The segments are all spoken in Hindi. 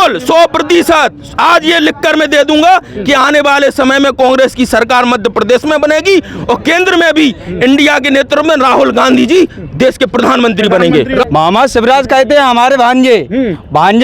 बिल्कुल 100%। आज ये लिखकर मैं दे दूंगा कि आने वाले समय में कांग्रेस की सरकार मध्य प्रदेश में बनेगी और केंद्र में भी इंडिया के नेतृत्व में राहुल गांधी जी देश के प्रधानमंत्री बनेंगे। मोहम्मद शिवराज कहते हैं हमारे भांजे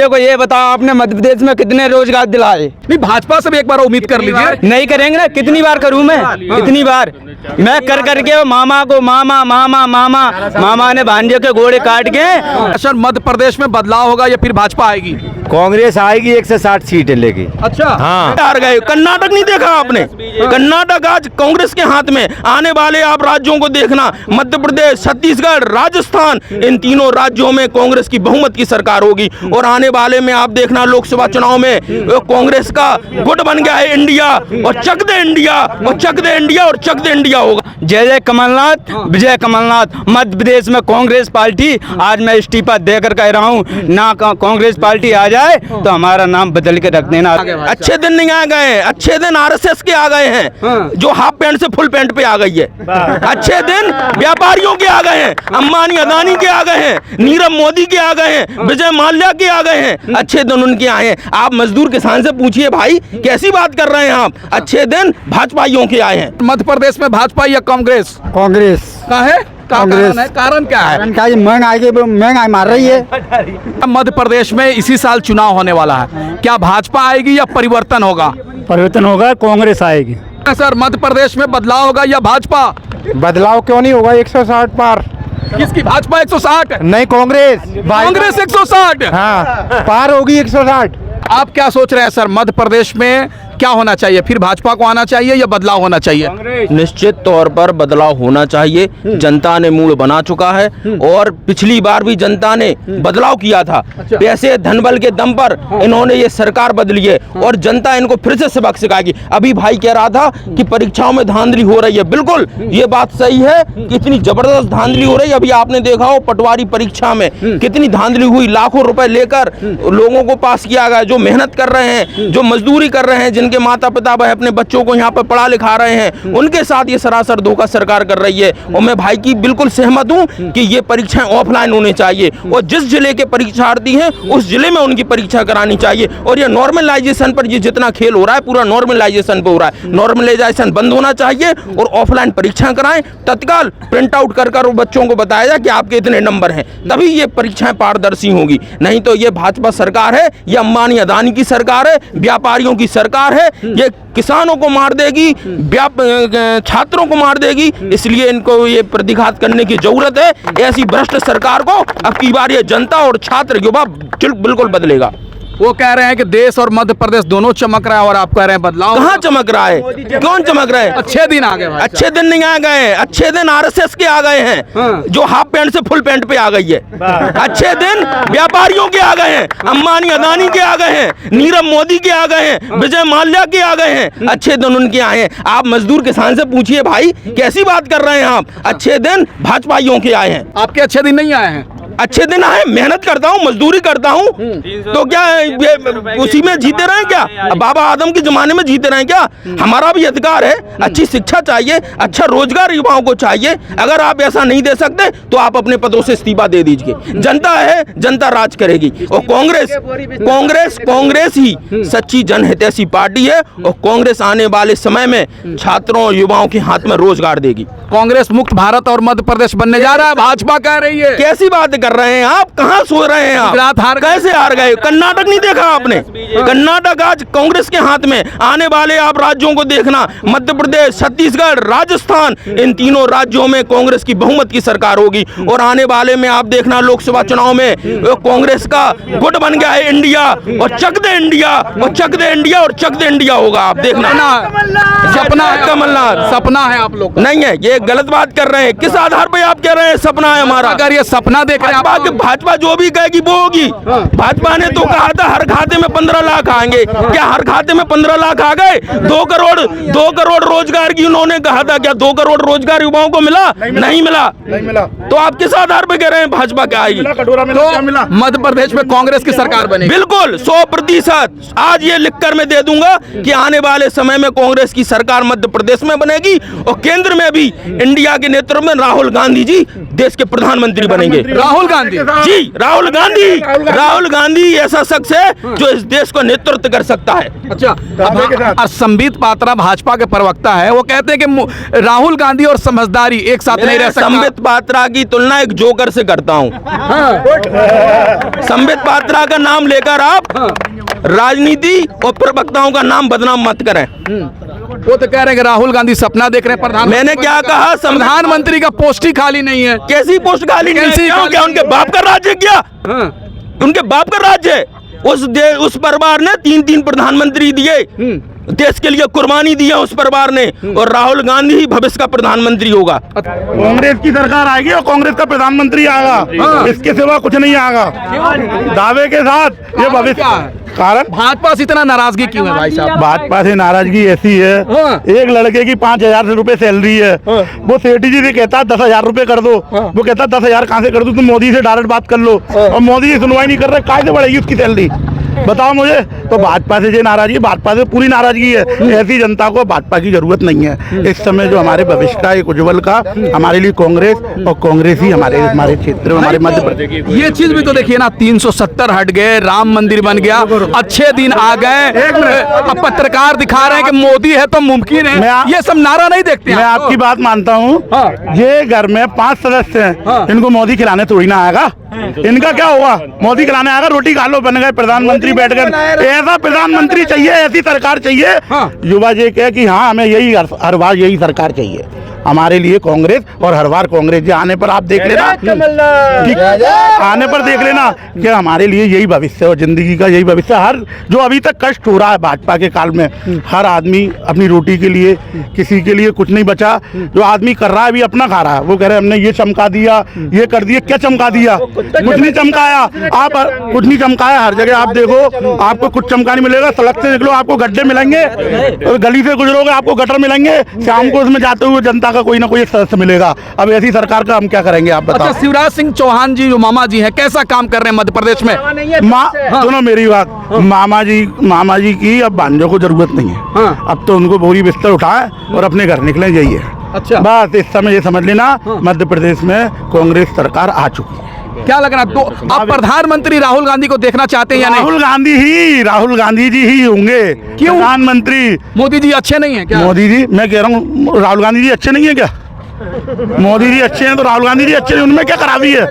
को ये बताओ आपने मध्य प्रदेश में कितने रोजगार दिलाए? नहीं, भाजपा से भी एक बार उम्मीद कर लीजिए। नहीं करेंगे ना, कितनी बार करूं मैं, कितनी बार मैं कर करके मामा को मामा ने भांजे के घोड़े काट के। सर, मध्य प्रदेश में बदलाव होगा या फिर भाजपा आएगी? कांग्रेस आएगी 160 सीटें लेगी। अच्छा, हाँ। हार गए। कर्नाटक नहीं देखा आपने? कर्नाटक आज कांग्रेस के हाथ में। आने वाले आप राज्यों को देखना, मध्य प्रदेश, छत्तीसगढ़, राजस्थान, इन तीनों राज्यों में कांग्रेस की बहुमत की सरकार होगी। और आने वाले में आप देखना लोकसभा चुनाव में कांग्रेस का गुट बन गया है इंडिया, और चक दे इंडिया, और चक दे इंडिया, और चक दे इंडिया होगा। जय जय कमलनाथ, विजय कमलनाथ। मध्य प्रदेश में कांग्रेस पार्टी, आज मैं इस्तीफा देकर कह रहा हूँ ना, कांग्रेस पार्टी आ जाए तो हमारा नाम बदल के रख देना। अच्छे दिन नहीं आ गए, अच्छे दिन आरएसएस के आ गए हैं, जो हाफ पैंट से फुल पैंट पे आ गई है। अच्छे दिन व्यापारियों के आ गए हैं, अंबानी अदानी के आ गए हैं, नीरव मोदी के आ गए हैं, विजय माल्या के आ गए हैं। अच्छे दिन उनके आए हैं। आप मजदूर किसान से पूछिए भाई, कैसी बात कर रहे हैं आप? अच्छे दिन भाजपाइयों के आए हैं। मध्य प्रदेश में भाजपा या कांग्रेस? कांग्रेस का है? कांग्रेस। कारण क्या है? महंगाई मार रही है। मध्य प्रदेश में इसी साल चुनाव होने वाला है, क्या भाजपा आएगी या परिवर्तन होगा? परिवर्तन होगा, कांग्रेस आएगी। सर, मध्य प्रदेश में बदलाव होगा या भाजपा? बदलाव क्यों नहीं होगा? 160 पार। किसकी? भाजपा 160? नहीं, कांग्रेस। कांग्रेस 160? हाँ, पार होगी 160। आप क्या सोच रहे हैं सर, मध्य प्रदेश में क्या होना चाहिए? फिर भाजपा को आना चाहिए या बदलाव होना चाहिए? निश्चित तौर पर बदलाव होना चाहिए। जनता ने मूड बना चुका है, और पिछली बार भी जनता ने बदलाव किया था। पैसे धनबल के दम पर इन्होंने ये सरकार बदली है, और जनता इनको फिर से सबक सिखाएगी। अभी भाई कह रहा था कि परीक्षाओं में धांधली हो रही है, बिल्कुल ये बात सही है कि इतनी जबरदस्त धांधली हो रही है। अभी आपने देखा हो पटवारी परीक्षा में कितनी धांधली हुई, लाखों रुपए लेकर लोगों को पास किया गया। जो मेहनत कर रहे हैं, जो मजदूरी कर रहे हैं, जिनके माता पिता भाई अपने बच्चों को यहाँ पर पढ़ा लिखा रहे हैं, उनके साथ ये सरासर धोखा सरकार कर रही है। और मैं भाई की बिल्कुल सहमत हूँ कि ये परीक्षाएं ऑफलाइन होनी चाहिए, और जिस जिले के परीक्षार्थी हैं उस जिले में उनकी परीक्षा करानी चाहिए। और ये नॉर्मलाइजेशन पर ये जितना खेल हो रहा है, पूरा नॉर्मलाइजेशन पे हो रहा है। नॉर्मलाइजेशन बंद होना चाहिए और ऑफलाइन परीक्षा कराएं। तत्काल प्रिंट आउट कर बच्चों को बताया जाए कि आपके इतने नंबर हैं, तभी ये परीक्षाएं पारदर्शी होगी। नहीं तो ये भाजपा सरकार है, ये अंबानी अदानी की सरकार है, व्यापारियों की सरकार है। ये किसानों को मार देगी, छात्रों को मार देगी। इसलिए इनको ये प्रतिघात करने की जरूरत है। ऐसी भ्रष्ट सरकार को अब की बार ये जनता और छात्र युवा बिल्कुल बदलेगा। वो कह रहे हैं कि देश और मध्य प्रदेश दोनों चमक रहा है, और आप कह रहे हैं बदलाव। कहाँ चमक रहा है? कौन चमक रहा है? अच्छे दिन आ गए। अच्छे दिन नहीं आ गए, अच्छे दिन आरएसएस के आ गए हैं, जो हाफ पैंट से फुल पैंट पे आ गई है। अच्छे दिन व्यापारियों के आ गए हैं, अंबानी अदानी के आ गए हैं, नीरव मोदी के आ गए हैं, विजय माल्या के आ गए हैं। अच्छे दिन उनके आए हैं। आप मजदूर किसान से पूछिए भाई, कैसी बात कर रहे हैं आप? अच्छे दिन भाजपाइयों के आए हैं। आपके अच्छे दिन नहीं आए हैं? अच्छे दिन आए, मेहनत करता हूँ, मजदूरी करता हूँ, तो क्या उसी में जीते रहे क्या? बाबा आदम के जमाने में जीते रहे क्या? हमारा भी अधिकार है, अच्छी शिक्षा चाहिए, अच्छा रोजगार युवाओं को चाहिए। अगर आप ऐसा नहीं दे सकते तो आप अपने पदों से इस्तीफा दे दीजिए। जनता है, जनता राज करेगी। और कांग्रेस ही सच्ची जनहितैषी पार्टी है, और कांग्रेस आने वाले समय में छात्रों और युवाओं के हाथ में रोजगार देगी। कांग्रेस मुक्त भारत और मध्य प्रदेश बनने जा रहा है, भाजपा कह रही है। कैसी बात कर रहे हैं आप? कहाँ सो रहे हैं आप? गुजरात हार गए। कैसे हार गए? कर्नाटक नहीं देखा आपने? कर्नाटक आज कांग्रेस के हाथ में। आने वाले आप राज्यों को देखना, मध्य प्रदेश, छत्तीसगढ़, राजस्थान, इन तीनों राज्यों में कांग्रेस की बहुमत की सरकार होगी। और आने वाले में आप देखना लोकसभा चुनाव में कांग्रेस का गुट बन गया है इंडिया, और चक दे इंडिया, और चक दे इंडिया, और चक दे इंडिया होगा। आप देखना। सपना है कमलनाथ, सपना है आप लोग? नहीं है, ये गलत बात कर रहे हैं। किस आधार पर आप कह रहे हैं सपना है हमारा? अगर ये सपना देख रहे हैं, भाजपा जो भी कहेगी वो होगी। भाजपा ने तो कहा था हर खाते में 15 लाख आएंगे। क्या हर खाते में 15 लाख आ गए? 2 करोड़ रोजगार की उन्होंने कहा था। क्या 2 करोड़ रोजगार युवाओं को मिला? नहीं मिला। तो आप किस आधार पर कह रहे हैं भाजपा क्या आएगी? तो मध्य प्रदेश में कांग्रेस की सरकार बनेगी? बिल्कुल 100%। आज ये लिखकर मैं दे दूंगा कि आने वाले समय में कांग्रेस की सरकार मध्य प्रदेश में बनेगी, और केंद्र में भी इंडिया के नेतृत्व में राहुल गांधी जी देश के प्रधानमंत्री बनेंगे। राहुल राहुल गांधी। जी, राहुल गांधी ऐसा शख्स है जो इस देश को नेतृत्व कर सकता है। अच्छा, और संबित पात्रा भाजपा के प्रवक्ता है, वो कहते हैं कि राहुल गांधी और समझदारी एक साथ नहीं रह सकता। संबित पात्रा की तुलना एक जोकर से करता हूँ। संबित पात्रा का नाम लेकर आप राजनीति और प्रवक्ताओं का नाम बदनाम मत करें। वो तो कह रहे हैं कि राहुल गांधी सपना देख रहे हैं प्रधानमंत्री। मैंने क्या कहा? प्रधानमंत्री का पोस्ट ही खाली नहीं है। कैसी पोस्ट खाली नहीं है? क्या उनके बाप का राज्य? क्या उनके बाप का राज्य है? उस परिवार ने 3 प्रधानमंत्री दिए, देश के लिए कुर्बानी दी है उस परिवार ने, और राहुल गांधी ही भविष्य का प्रधानमंत्री होगा। कांग्रेस की सरकार आएगी और कांग्रेस का प्रधानमंत्री आएगा, इसके सिवा कुछ नहीं आएगा दावे के साथ। ये भविष्य कारण भाजपा से इतना नाराजगी क्यों है भाई साहब? भाजपा से नाराजगी ऐसी है, एक लड़के की 5,000 रुपए सैलरी है, वो सेठी जी से कहता है 10,000 रुपए कर दो, वो कहता 10,000 कहाँ से कर दो, तुम मोदी से डायरेक्ट बात कर लो, और मोदी जी सुनवाई नहीं कर रहे, काहे से बढ़ेगी उसकी सैलरी? बताओ मुझे। तो भाजपा से जो नाराजगी, भाजपा से पूरी नाराजगी है। ऐसी जनता को भाजपा की जरूरत नहीं है इस समय। जो हमारे भविष्य का एक उज्जवल का हमारे लिए कांग्रेस, और कांग्रेस ही हमारे क्षेत्र में, हमारे मध्य प्रदेश। ये चीज भी तो देखिए ना, 370 हट गए, राम मंदिर बन गया, अच्छे दिन आ गए। अब पत्रकार दिखा रहे हैं कि मोदी है तो मुमकिन है, ये सब नारा नहीं देखते। मैं आपकी बात मानता हूँ। ये घर में 5 सदस्य हैं, इनको मोदी खिलाने थोड़ी ना आएगा। इनका क्या हुआ? मोदी खिलाने आएगा, रोटी खा लो, बन गए प्रधानमंत्री बैठकर। ऐसा प्रधानमंत्री चाहिए, ऐसी सरकार चाहिए। युवा ये कहे कि हाँ हमें यही हर बार यही सरकार चाहिए। हमारे लिए कांग्रेस, और हर बार कांग्रेस जो आने पर आप देख लेना, आने पर देख लेना कि हमारे लिए यही भविष्य और जिंदगी का यही भविष्य। हर जो अभी तक कष्ट हो रहा है भाजपा के काल में, हर आदमी अपनी रोटी के लिए, किसी के लिए कुछ नहीं बचा। जो आदमी कर रहा है अभी अपना खा रहा है, वो कह रहे हमने ये चमका दिया, ये कर दिया। क्या चमका दिया? कुछ नहीं चमकाया। आप कुछ नहीं चमकाया। हर जगह आप देखो, आपको कुछ चमका नहीं मिलेगा। सड़क से निकलो आपको गड्ढे मिलेंगे, गली से गुजरोगे आपको गटर मिलेंगे, शाम को उसमें जाते हुए जनता का कोई ना कोई एक सदस्य मिलेगा। अब ऐसी सरकार का हम क्या करेंगे आप बताओ। अच्छा, शिवराज सिंह चौहान जी जो मामा जी हैं, कैसा काम कर रहे हैं मध्य प्रदेश में? सुनो मेरी बात, मामा जी की अब भांजों को जरूरत नहीं है। अब तो उनको बोरी बिस्तर उठाए और अपने घर निकले, यही है। अच्छा, बस इस समय ये समझ लेना, मध्य प्रदेश में कांग्रेस सरकार आ चुकी है। क्या लग रहा है? तो आप प्रधानमंत्री राहुल गांधी को देखना चाहते हैं या नहीं? राहुल गांधी जी ही होंगे। क्यों? प्रधानमंत्री मोदी जी अच्छे नहीं है क्या? मोदी जी, मैं कह रहा हूँ राहुल गांधी जी अच्छे नहीं है क्या? मोदी जी अच्छे हैं तो राहुल गांधी जी अच्छे नहीं, उनमें क्या खराबी है?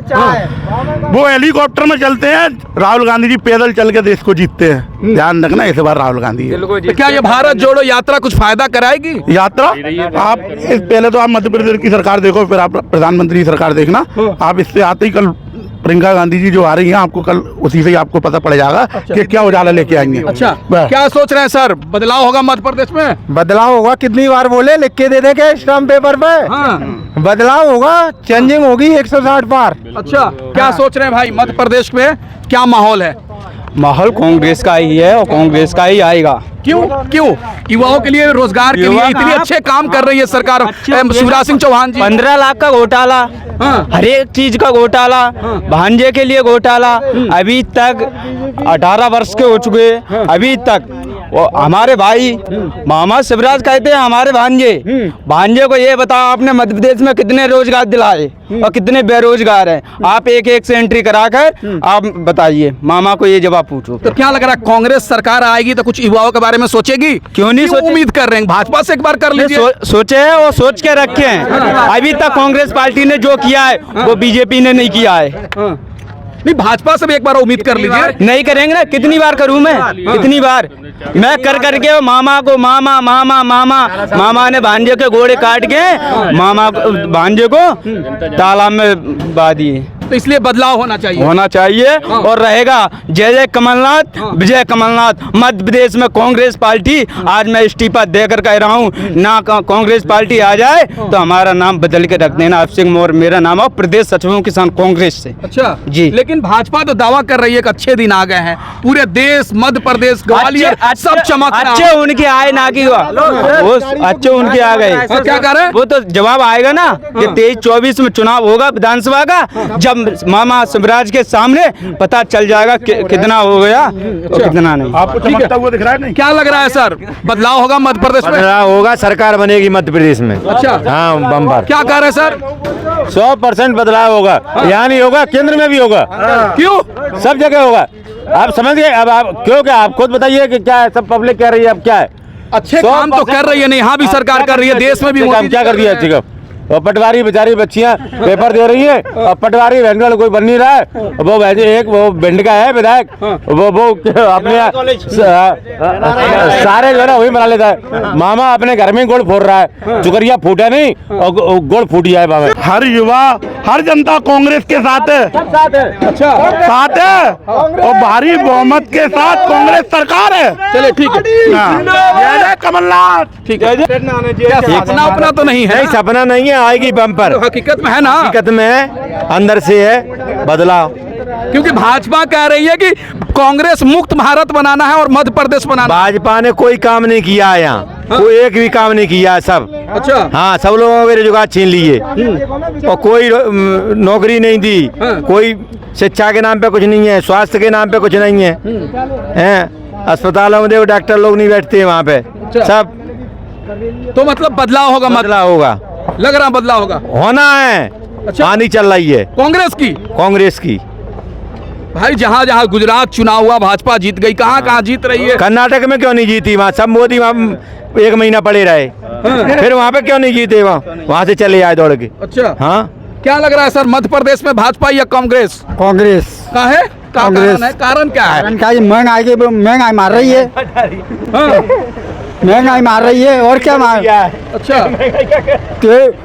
वो हेलीकॉप्टर में चलते हैं, राहुल गांधी जी पैदल चल के देश को जीतते हैं। ध्यान रखना, इस बार राहुल गांधी है। तो क्या ये भारत जोड़ो यात्रा कुछ फायदा कराएगी? यात्रा आप पहले तो आप मध्य प्रदेश की सरकार देखो, फिर आप प्रधानमंत्री सरकार देखना। आप इससे आते ही कल प्रियंका गांधी जी जो आ रही हैं, आपको कल उसी से ही आपको पता पड़ जाएगा कि क्या उजाला लेके आएंगे। अच्छा, क्या सोच रहे हैं सर, बदलाव होगा मध्य प्रदेश में? बदलाव होगा, कितनी बार बोले, लिख के दे देंगे स्टाम्प पेपर पे। बदलाव होगा, चेंजिंग होगी 160 पार। अच्छा, क्या सोच रहे हैं भाई, मध्य प्रदेश में क्या माहौल है? माहौल कांग्रेस का ही है और कांग्रेस का ही आएगा। क्यों? युवाओं के लिए, रोजगार के लिए इतने अच्छे काम कर रही है सरकार शिवराज सिंह चौहान जी। 15 लाख का घोटाला, हर एक चीज का घोटाला, भांजे के लिए घोटाला, अभी तक 18 वर्ष के हो चुके, अभी तक वो हमारे भाई मामा शिवराज कहते हैं हमारे भांजे को ये बताओ आपने मध्य प्रदेश में कितने रोजगार दिलाए और कितने बेरोजगार हैं? आप एक से एंट्री कराकर आप बताइए, मामा को ये जवाब पूछो। तो क्या लग रहा है, कांग्रेस सरकार आएगी तो कुछ युवाओं के बारे में सोचेगी? क्यों नहीं उम्मीद कर रहे हैं भाजपा से एक बार कर लीजिए। सोचे हैं और सोच के रखे हैं। अभी तक कांग्रेस पार्टी ने जो किया है वो बीजेपी ने नहीं किया है। नहीं, भाजपा से भी एक बार उम्मीद कर लीजिए। नहीं करेंगे ना, कितनी बार करूं मैं? कितनी बार मैं कर करके मामा को मामा ने भांजे के घोड़े काट के भांजे को तालाब में बहा दिए। तो इसलिए बदलाव होना चाहिए और रहेगा। जय जय कमलनाथ, विजय कमलनाथ। मध्य प्रदेश में कांग्रेस पार्टी, आज मैं इस्तीफा देकर कह रहा हूँ, ना कांग्रेस पार्टी आ जाए तो हमारा नाम बदल के रख देना, अभिषेक मौर्य मेरा नाम है, प्रदेश सचिव किसान कांग्रेस से। अच्छा जी। लेकिन भाजपा तो दावा कर रही है कि अच्छे दिन आ गए हैं, पूरे देश, मध्य प्रदेश, ग्वालियर सब चमक। अच्छे उनके आए ना कि वो अच्छे उनके आ गए। क्या कर रहे हैं? वो तो जवाब आएगा ना कि 23-24 में चुनाव होगा विधानसभा का, जब मामा शिवराज के सामने पता चल जाएगा कितना हो गया और कितना नहीं। आपको चमकता हुआ दिख रहा है नहीं? क्या लग रहा है सर, बदलाव होगा मध्य प्रदेश में? बदलाव होगा, सरकार बनेगी मध्य प्रदेश में। अच्छा, हाँ बम्पर क्या कह रहे हैं सर? 100% बदलाव होगा। यहाँ नहीं होगा, केंद्र में भी होगा। क्यों? सब जगह होगा। आप समझ गए? अब आप क्यों, क्या आप खुद बताइए कि क्या है, सब पब्लिक कह रही है। अब क्या है, अच्छे काम तो कर रही है, नहीं यहाँ भी सरकार कर रही है, देश में भी काम क्या कर दिया? ठीक है, और पटवारी बेचारी बच्चियां पेपर दे रही है और पटवारी वेंडर कोई बन नहीं रहा है। वो वैसे एक वो भिंड का है विधायक, वो अपने सारे जो है ना वही बना लेता है। मामा अपने घर में गुड़ फोड़ रहा है, चुकरिया फूटा नहीं और गुड़ फूट गया है मामा। हर युवा, हर जनता कांग्रेस के साथ है। अच्छा, साथ है और भारी बहुमत के साथ कांग्रेस सरकार है। चलिए ठीक है, हाँ। जय जय कमलनाथ। ठीक है। सपना अपना तो नहीं है, नहीं सपना नहीं है, आएगी बम्पर। हकीकत में है ना, हकीकत में है, अंदर से है बदलाव। क्योंकि भाजपा कह रही है कि कांग्रेस मुक्त भारत बनाना है और मध्य प्रदेश बनाना। भाजपा ने कोई काम नहीं किया है यहाँ, कोई एक भी काम नहीं किया है सब। अच्छा, हाँ, सब लोगों के रोजगार छीन लिए और कोई नौकरी नहीं दी। कोई शिक्षा के नाम पे कुछ नहीं है, स्वास्थ्य के नाम पे कुछ नहीं है। हैं अस्पतालों में देखो डॉक्टर लोग नहीं बैठते वहाँ पे सब। तो मतलब बदलाव होगा, बदलाव होगा, लग रहा बदलाव होगा, होना है। अच्छा, आंधी चल रही है कांग्रेस की। भाई जहाँ जहाँ गुजरात चुनाव हुआ भाजपा जीत गई, कहाँ कहाँ जीत रही है? कर्नाटक में क्यों नहीं जीती? वहाँ सब मोदी वहाँ 1 महीना पड़े रहे, फिर वहाँ पे क्यों नहीं जीते? वहाँ से चले आए दौड़ के। अच्छा, हाँ, क्या लग रहा है सर, मध्य प्रदेश में भाजपा या कांग्रेस? कांग्रेस का है? कारण क्या है? महंगाई मार रही है, महंगाई मार रही है और क्या मार। अच्छा,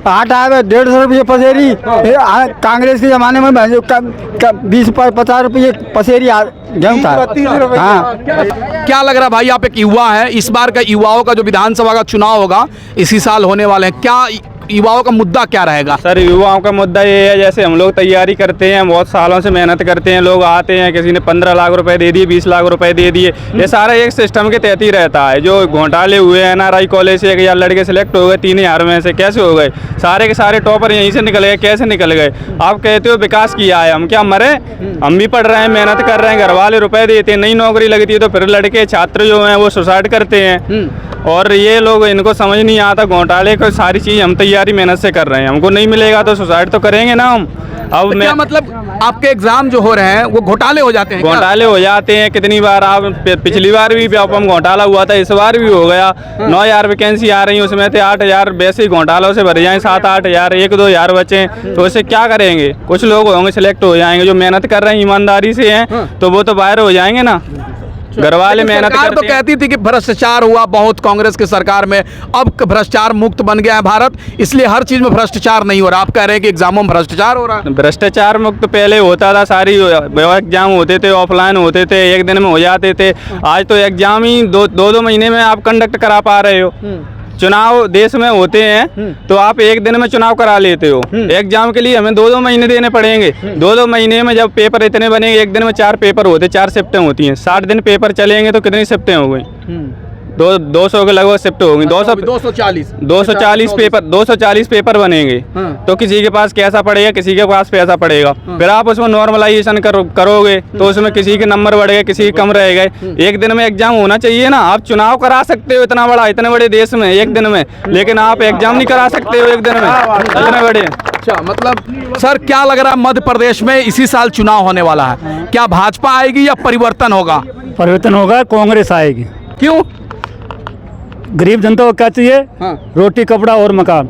आटा है 150 रुपये पसेरी, कांग्रेस के जमाने में 20-50 रुपये पसेरी गेहूँ था। हाँ, क्या लग रहा है भाई, आप एक युवा है, इस बार का युवाओं का जो विधानसभा का चुनाव होगा इसी साल होने वाले हैं, क्या युवाओं का मुद्दा क्या रहेगा? सर युवाओं का मुद्दा ये है, जैसे हम लोग तैयारी करते हैं, बहुत सालों से मेहनत करते हैं, लोग आते हैं, किसी ने 15 लाख रुपए दे दिए, 20 लाख रुपए दे दिए, ये सारा एक सिस्टम के तहत ही रहता है। जो घोटाले हुए NRI कॉलेज से 1000 लड़के सिलेक्ट हो गए, 3000 में से कैसे हो गए? सारे के सारे टॉपर यहीं से निकल गए, कैसे निकल गए? आप कहते हो विकास किया है, हम क्या मरे? हम भी पढ़ रहे हैं, मेहनत कर रहे हैं, घर वाले रुपए देते हैं, नई नौकरी लगती है तो फिर लड़के छात्र जो हैं वो सुसाइड करते हैं। और ये लोग, इनको समझ नहीं आता घोटाले को, सारी चीज़ हम तैयारी मेहनत से कर रहे हैं, हमको नहीं मिलेगा तो सुसाइड तो करेंगे ना हम। अब तो क्या मतलब आपके एग्जाम जो हो रहे हैं वो घोटाले हो जाते हैं? घोटाले हो जाते हैं कितनी बार। आप पिछली बार भी हम घोटाला हुआ था, इस बार भी हो गया। 9000 वैकेंसी आ रही है, उसमें से 8000 वैसे ही घोटालों से भर जाएं, 7-8 हज़ार, 1-2 हज़ार बचे तो उससे क्या करेंगे? कुछ लोग होंगे सिलेक्ट हो जाएंगे, जो मेहनत कर रहे हैं ईमानदारी से हैं तो वो तो बाहर हो जाएंगे ना। घर वाले मेहनत करते तो कहती थी कि भ्रष्टाचार हुआ बहुत कांग्रेस की सरकार में, अब भ्रष्टाचार मुक्त बन गया है भारत, इसलिए हर चीज में भ्रष्टाचार नहीं हो रहा। आप कह रहे हैं कि एग्जामों में भ्रष्टाचार हो रहा है? भ्रष्टाचार मुक्त पहले होता था, सारी एग्जाम होते थे, ऑफलाइन होते थे, 1 दिन में हो जाते थे। आज तो एग्जाम ही 2-2 महीने में आप कंडक्ट करा पा रहे हो। चुनाव देश में होते हैं तो आप 1 दिन में चुनाव करा लेते हो, एग्जाम के लिए हमें 2-2 महीने देने पड़ेंगे। 2-2 महीने में जब पेपर इतने बनेंगे, 1 दिन में 4 पेपर होते, 4 शिफ्टें होती हैं, 60 दिन पेपर चलेंगे तो कितनी शिफ्टें हो गई? 200 के लगभग शिफ्ट होंगी। 240 पेपर बनेंगे तो किसी के पास कैसा पड़ेगा, किसी के पास पैसा पड़ेगा। फिर आप उसमें नॉर्मलाइजेशन करोगे तो उसमें किसी के नंबर बढ़ गए, किसी के कम रह गए। 1 दिन में एग्जाम होना चाहिए ना। आप चुनाव करा सकते हो इतने बड़े देश में 1 दिन में, लेकिन आप एग्जाम नहीं करा सकते हो 1 दिन में इतने बड़े। अच्छा, मतलब सर क्या लग रहा है मध्य प्रदेश में इसी साल चुनाव होने वाला है, क्या भाजपा आएगी या परिवर्तन होगा? परिवर्तन होगा, कांग्रेस आएगी। क्यों? गरीब जनता को क्या चाहिए? रोटी, कपड़ा और मकान,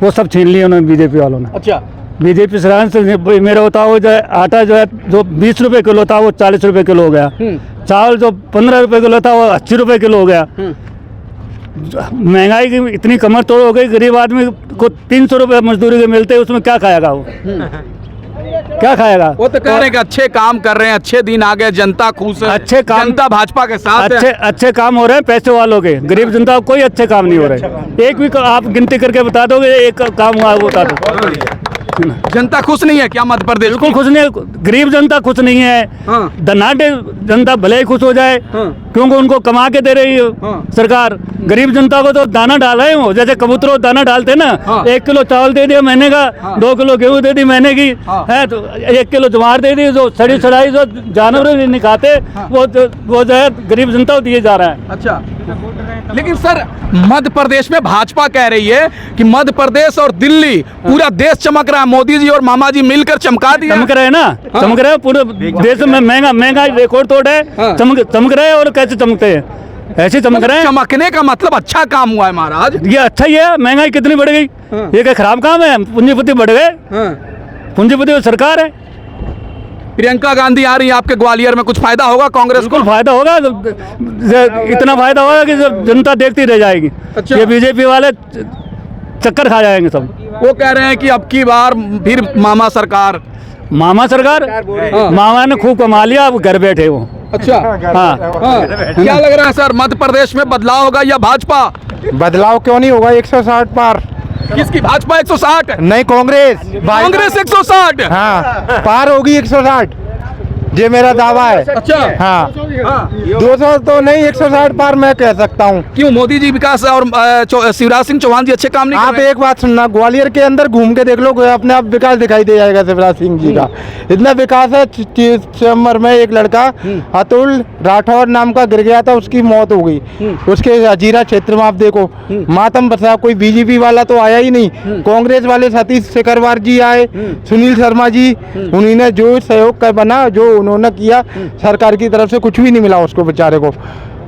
वो सब छीन लिए उन्होंने बीजेपी वालों ने। अच्छा, बीजेपी सरकार से मेरा होता हो जाए, आटा जो है जो 20 रुपए किलो था वो 40 रुपए किलो हो गया। चावल जो 15 रुपए किलो था वो 80 रुपए किलो हो गया। महंगाई की इतनी कमर तोड़ हो गई, गरीब आदमी को 300 रुपए मजदूरी के मिलते हैं, उसमें क्या खाएगा वो? क्या खाएगा? वो तो कह रहे हैं कि अच्छे काम कर रहे हैं, अच्छे दिन आ गए, जनता खुश है, अच्छे काम, जनता भाजपा के साथ है। अच्छे काम हो रहे हैं पैसे वालों के, गरीब जनता को कोई अच्छे काम नहीं हो रहे। एक भी आप गिनती करके बता दोगे एक काम हुआ वो बता दो। जनता खुश नहीं है क्या मध्य प्रदेश? बिल्कुल खुश नहीं है, गरीब जनता खुश नहीं है। धनाढ़ जनता भले ही खुश हो जाए, क्योंकि उनको कमा के दे रही है सरकार। गरीब जनता को तो दाना डाला है वो, जैसे कबूतरों को दाना डालते ना। 1 किलो चावल दे दिया महीने का, 2 किलो गेहूँ दे दी महीने की, है तो 1 किलो ज्वार दे दी। जो सड़ी सड़ाई जो जानवर नहीं खाते वो जो है गरीब जनता को दिए जा रहा है। अच्छा, लेकिन सर मध्य प्रदेश में भाजपा कह रही है कि मध्य प्रदेश और दिल्ली पूरा देश चमक रहा है, मोदी जी और मामा जी मिलकर चमका दिया। चमक रहे हैं ना, चमक रहे हैं पूरे देश में। महंगाई रिकॉर्ड तोड़ है, चमक रहे हैं। और कैसे चमकते हैं? ऐसे चमक रहे हैं। चमकने का मतलब अच्छा काम हुआ है महाराज। ये अच्छा ही है। महंगाई कितनी बढ़ गई, ये क्या खराब काम है? पूंजीपति बढ़ गए, पूंजीपति सरकार है। प्रियंका गांधी आ रही है आपके ग्वालियर में, कुछ फायदा होगा कांग्रेस को? फायदा होगा, इतना फायदा होगा कि जनता देखती रह जाएगी। अच्छा। ये बीजेपी वाले चक्कर खा जाएंगे सब। वो कह रहे हैं कि अब की बार फिर मामा सरकार। मामा सरकार, मामा ने खूब कमा लिया, अब घर बैठे वो। अच्छा, हाँ। क्या लग रहा है सर, मध्य प्रदेश में बदलाव होगा या भाजपा? बदलाव क्यों नहीं होगा? 160 पार। किसकी? भाजपा 160? नहीं, कांग्रेस। कांग्रेस 160? हाँ, पार होगी 160, ये मेरा दावा है। अच्छा, हाँ, 200 तो नहीं, 160 पार मैं कह सकता हूँ। क्यों? मोदी जी विकास और शिवराज सिंह चौहान जी अच्छे काम नहीं कर आप रहे हैं? एक बात सुनना, ग्वालियर के अंदर घूम के देख लो, अपने आप विकास दिखाई दे जाएगा शिवराज सिंह जी का। इतना विकास है। दिसंबर में एक लड़का अतुल राठौर नाम का गिर गया था, उसकी मौत हो गई। उसके हजीरा क्षेत्र में आप देखो मातम बरसा। कोई बीजेपी वाला तो आया ही नहीं, कांग्रेस वाले सतीश सिकरवार जी आए, सुनील शर्मा जी, उन्होंने जो सहयोग का बना, जो उन्होंने किया, सरकार की तरफ से कुछ भी नहीं मिला उसको बेचारे को।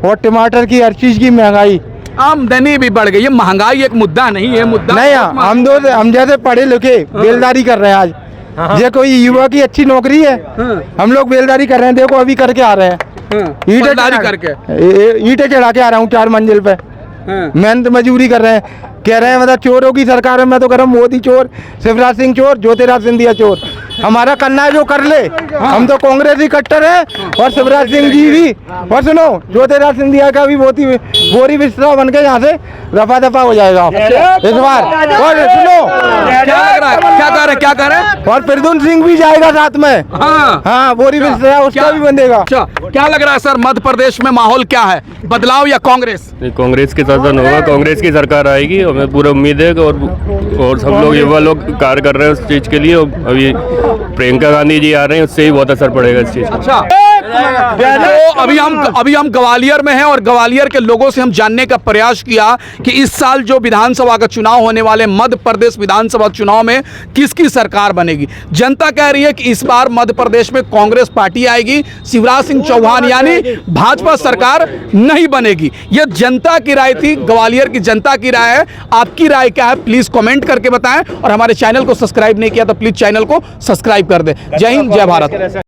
और टमाटर की, हर चीज की महंगाई, आमदनी भी बढ़ गई है। महंगाई एक मुद्दा नहीं है, मुद्दा नहीं। हम जैसे पढ़े लिखे बेलदारी कर रहे हैं आज, ये कोई युवा की अच्छी नौकरी है? हम लोग बेलदारी कर रहे हैं, देखो अभी करके आ रहे हैं। ईंटें चढ़ा के आ रहा हूँ 4 मंजिल पे, मेहनत मजदूरी कर रहे हैं। कह रहे हैं मतलब चोरों की सरकार है। मैं तो कह रहा हूँ मोदी चोर, शिवराज सिंह चोर, ज्योतिराज सिंधिया चोर। हमारा करना है जो कर ले। हम तो कांग्रेस ही कट्टर है, और शिवराज सिंह जी भी। और सुनो, ज्योतिराज सिंधिया का भी बोरी बिस्तरा बन के यहाँ से रफा दफा हो जाएगा इस बार। और सुनो, क्या लग रहा है? क्या कह रहे हैं? और प्रद्युम्न सिंह भी जाएगा साथ में। हाँ, बोरी बिस्तरा उसका भी बंधेगा। अच्छा, क्या लग रहा है सर, मध्य प्रदेश में माहौल क्या है? बदलाव या कांग्रेस? कांग्रेस के शासन होगा, कांग्रेस की सरकार आएगी, हमें पूरा उम्मीद है। और सब लोग, युवा लोग कार्य कर रहे हैं उस चीज के लिए। अभी प्रियंका गांधी जी आ रहे हैं, उससे ही बहुत असर पड़ेगा इस चीज। अच्छा, तो अभी हम ग्वालियर में हैं, और ग्वालियर के लोगों से हम जानने का प्रयास किया कि इस साल जो विधानसभा का चुनाव होने वाले, मध्य प्रदेश विधानसभा चुनाव में किसकी सरकार बनेगी। जनता कह रही है कि इस बार मध्य प्रदेश में कांग्रेस पार्टी आएगी, शिवराज सिंह चौहान यानी भाजपा सरकार नहीं बनेगी। यह जनता की राय थी, ग्वालियर की जनता की राय है। आपकी राय क्या है प्लीज कमेंट करके बताएं, और हमारे चैनल को सब्सक्राइब नहीं किया तो प्लीज चैनल को सब्सक्राइब कर दें। जय हिंद, जय भारत।